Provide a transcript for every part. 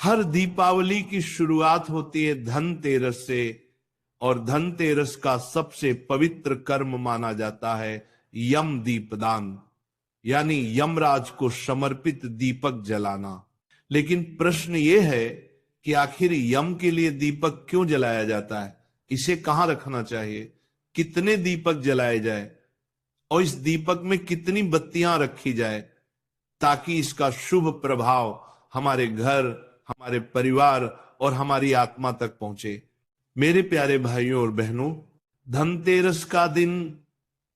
हर दीपावली की शुरुआत होती है धनतेरस से, और धनतेरस का सबसे पवित्र कर्म माना जाता है यम दीपदान, यानी यमराज को समर्पित दीपक जलाना। लेकिन प्रश्न यह है कि आखिर यम के लिए दीपक क्यों जलाया जाता है, इसे कहां रखना चाहिए, कितने दीपक जलाए जाए और इस दीपक में कितनी बत्तियां रखी जाए ताकि इसका शुभ प्रभाव हमारे घर, हमारे परिवार और हमारी आत्मा तक पहुंचे। मेरे प्यारे भाइयों और बहनों, धनतेरस का दिन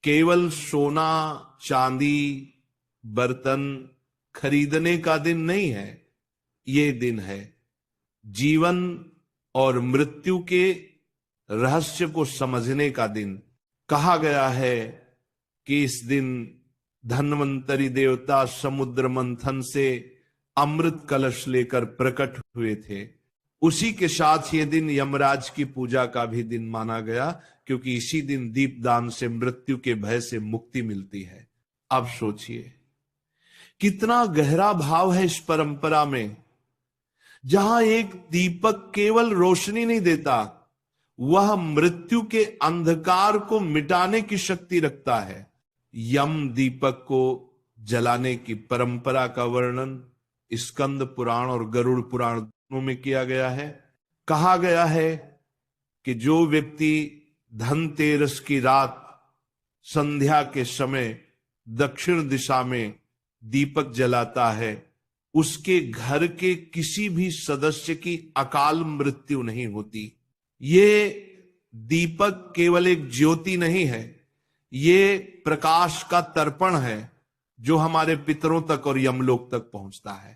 केवल सोना चांदी बर्तन खरीदने का दिन नहीं है। ये दिन है जीवन और मृत्यु के रहस्य को समझने का दिन। कहा गया है कि इस दिन धन्वंतरी देवता समुद्र मंथन से अमृत कलश लेकर प्रकट हुए थे। उसी के साथ ये दिन यमराज की पूजा का भी दिन माना गया, क्योंकि इसी दिन दीपदान से मृत्यु के भय से मुक्ति मिलती है। अब सोचिए कितना गहरा भाव है इस परंपरा में, जहां एक दीपक केवल रोशनी नहीं देता, वह मृत्यु के अंधकार को मिटाने की शक्ति रखता है। यम दीपक को जलाने की परंपरा का वर्णन स्कंद पुराण और गरुड़ पुराण दोनों में किया गया है। कहा गया है कि जो व्यक्ति धनतेरस की रात संध्या के समय दक्षिण दिशा में दीपक जलाता है, उसके घर के किसी भी सदस्य की अकाल मृत्यु नहीं होती। ये दीपक केवल एक ज्योति नहीं है, ये प्रकाश का तर्पण है जो हमारे पितरों तक और यमलोक तक पहुंचता है।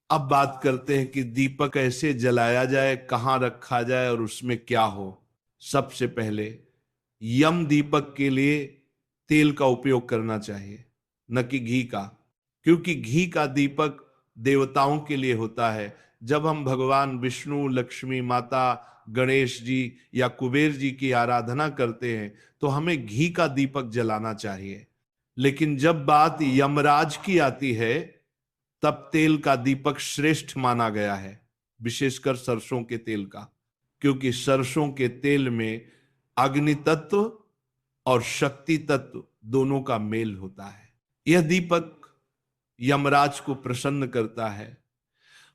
अब बात करते हैं कि दीपक कैसे जलाया जाए, कहां रखा जाए और उसमें क्या हो। सबसे पहले यम दीपक के लिए तेल का उपयोग करना चाहिए, न कि घी का, क्योंकि घी का दीपक देवताओं के लिए होता है। जब हम भगवान विष्णु, लक्ष्मी माता, गणेश जी या कुबेर जी की आराधना करते हैं तो हमें घी का दीपक जलाना चाहिए। लेकिन जब बात यमराज की आती है तब तेल का दीपक श्रेष्ठ माना गया है, विशेषकर सरसों के तेल का, क्योंकि सरसों के तेल में अग्नि तत्व और शक्ति तत्व दोनों का मेल होता है। यह दीपक यमराज को प्रसन्न करता है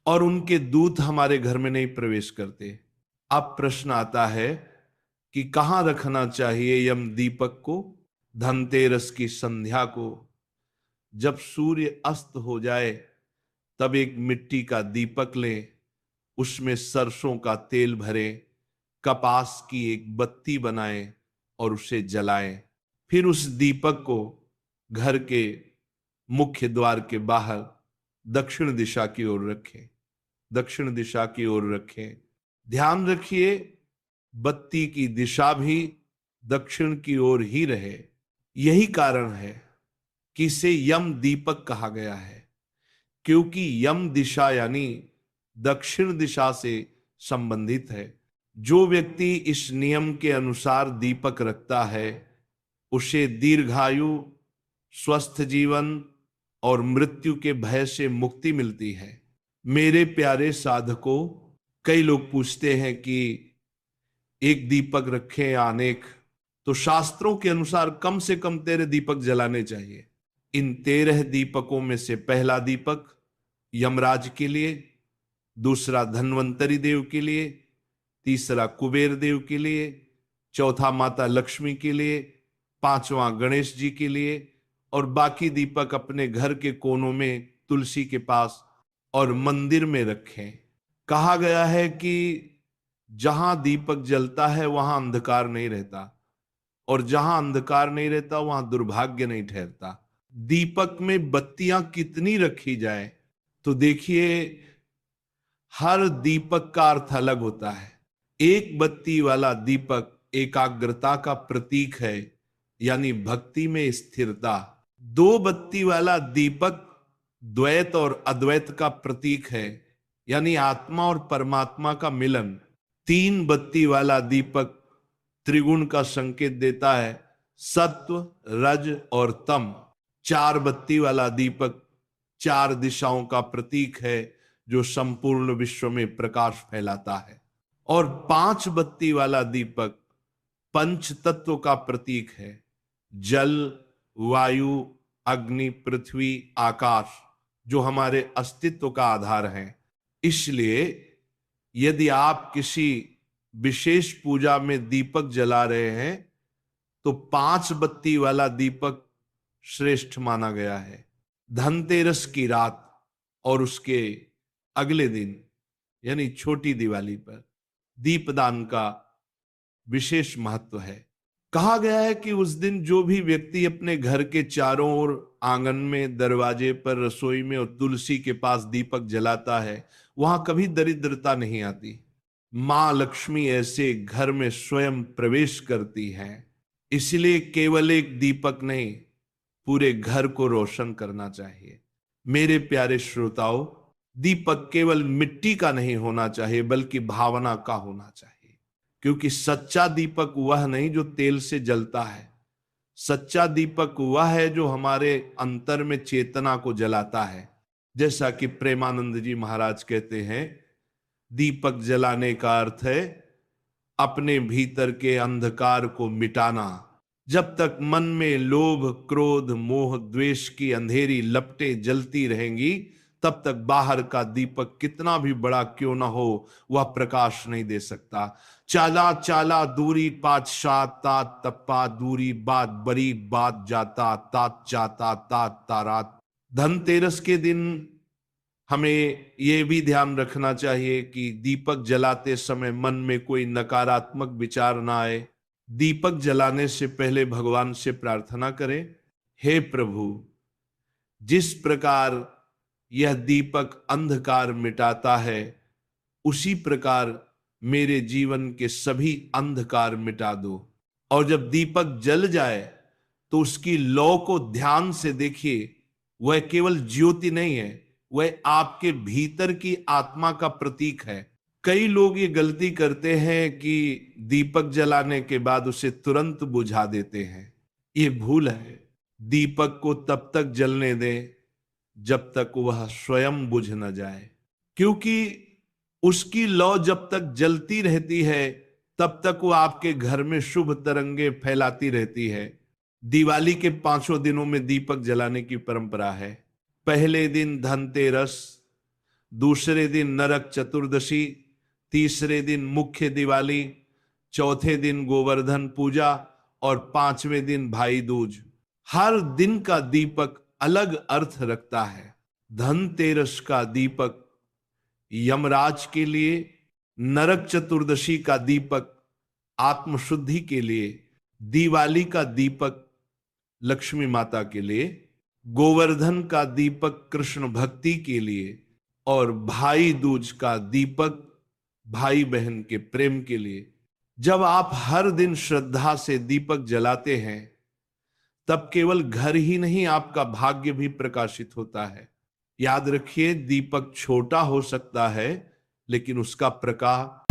और उनके दूत हमारे घर में नहीं प्रवेश करते। अब प्रश्न आता है कि कहां रखना चाहिए यम दीपक को। धनतेरस की संध्या को जब सूर्य अस्त हो जाए तब एक मिट्टी का दीपक लें, उसमें सरसों का तेल भरें, कपास की एक बत्ती बनाएं और उसे जलाएं। फिर उस दीपक को घर के मुख्य द्वार के बाहर दक्षिण दिशा की ओर रखें। दक्षिण दिशा की ओर रखें। ध्यान रखिए बत्ती की दिशा भी दक्षिण की ओर ही रहे। यही कारण है कि इसे यम दीपक कहा गया है, क्योंकि यम दिशा यानी दक्षिण दिशा से संबंधित है। जो व्यक्ति इस नियम के अनुसार दीपक रखता है उसे दीर्घायु, स्वस्थ जीवन और मृत्यु के भय से मुक्ति मिलती है। मेरे प्यारे साधकों, कई लोग पूछते हैं कि एक दीपक रखें या अनेक, तो शास्त्रों के अनुसार कम से कम 13 दीपक जलाने चाहिए। इन 13 दीपकों में से पहला दीपक यमराज के लिए, दूसरा धन्वंतरी देव के लिए, तीसरा कुबेर देव के लिए, चौथा माता लक्ष्मी के लिए, पांचवां गणेश जी के लिए, और बाकी दीपक अपने घर के कोनों में, तुलसी के पास और मंदिर में रखें। कहा गया है कि जहां दीपक जलता है वहां अंधकार नहीं रहता, और जहां अंधकार नहीं रहता वहां दुर्भाग्य नहीं ठहरता। दीपक में बत्तियां कितनी रखी जाए, तो देखिए हर दीपक का अर्थ अलग होता है। एक बत्ती वाला दीपक एकाग्रता का प्रतीक है, यानी भक्ति में स्थिरता। 2 बत्ती वाला दीपक द्वैत और अद्वैत का प्रतीक है, यानी आत्मा और परमात्मा का मिलन। 3 बत्ती वाला दीपक त्रिगुण का संकेत देता है, सत्व, रज और तम। 4 बत्ती वाला दीपक 4 दिशाओं का प्रतीक है, जो संपूर्ण विश्व में प्रकाश फैलाता है। और 5 बत्ती वाला दीपक पंच तत्व का प्रतीक है, जल, वायु, अग्नि, पृथ्वी, आकाश, जो हमारे अस्तित्व का आधार है। इसलिए यदि आप किसी विशेष पूजा में दीपक जला रहे हैं तो 5 बत्ती वाला दीपक श्रेष्ठ माना गया है। धनतेरस की रात और उसके अगले दिन यानी छोटी दिवाली पर दीपदान का विशेष महत्व है। कहा गया है कि उस दिन जो भी व्यक्ति अपने घर के चारों ओर, आंगन में, दरवाजे पर, रसोई में और तुलसी के पास दीपक जलाता है, वहां कभी दरिद्रता नहीं आती। मां लक्ष्मी ऐसे घर में स्वयं प्रवेश करती है। इसलिए केवल एक दीपक नहीं, पूरे घर को रोशन करना चाहिए। मेरे प्यारे श्रोताओं, दीपक केवल मिट्टी का नहीं होना चाहिए बल्कि भावना का होना चाहिए, क्योंकि सच्चा दीपक वह नहीं जो तेल से जलता है। सच्चा दीपक वह है जो हमारे अंतर में चेतना को जलाता है। जैसा कि प्रेमानंद जी महाराज कहते हैं, दीपक जलाने का अर्थ है अपने भीतर के अंधकार को मिटाना। जब तक मन में लोभ, क्रोध, मोह, द्वेष की अंधेरी लपटें जलती रहेंगी, तब तक बाहर का दीपक कितना भी बड़ा क्यों ना हो, वह प्रकाश नहीं दे सकता। चाला चाला दूरी पातशाह, तात तप्पा दूरी बात बरी, बात जाता तात जाता तात तारात। धनतेरस के दिन हमें यह भी ध्यान रखना चाहिए कि दीपक जलाते समय मन में कोई नकारात्मक विचार ना आए। दीपक जलाने से पहले भगवान से प्रार्थना करें, हे प्रभु, जिस प्रकार यह दीपक अंधकार मिटाता है, उसी प्रकार मेरे जीवन के सभी अंधकार मिटा दो। और जब दीपक जल जाए तो उसकी लौ को ध्यान से देखिए। वह केवल ज्योति नहीं है, वह आपके भीतर की आत्मा का प्रतीक है। कई लोग ये गलती करते हैं कि दीपक जलाने के बाद उसे तुरंत बुझा देते हैं। ये भूल है। दीपक को तब तक जलने दें जब तक वह स्वयं बुझ न जाए, क्योंकि उसकी लौ जब तक जलती रहती है तब तक वो आपके घर में शुभ तरंगे फैलाती रहती है। दिवाली के 5 दिनों में दीपक जलाने की परंपरा है। पहले दिन धनतेरस, दूसरे दिन नरक चतुर्दशी, तीसरे दिन मुख्य दिवाली, चौथे दिन गोवर्धन पूजा और 5वें दिन भाई दूज। हर दिन का दीपक अलग अर्थ रखता है। धनतेरस का दीपक यमराज के लिए, नरक चतुर्दशी का दीपक आत्मशुद्धि के लिए, दिवाली का दीपक लक्ष्मी माता के लिए, गोवर्धन का दीपक कृष्ण भक्ति के लिए और भाई दूज का दीपक भाई बहन के प्रेम के लिए। जब आप हर दिन श्रद्धा से दीपक जलाते हैं तब केवल घर ही नहीं, आपका भाग्य भी प्रकाशित होता है। याद रखिए, दीपक छोटा हो सकता है लेकिन उसका प्रकाश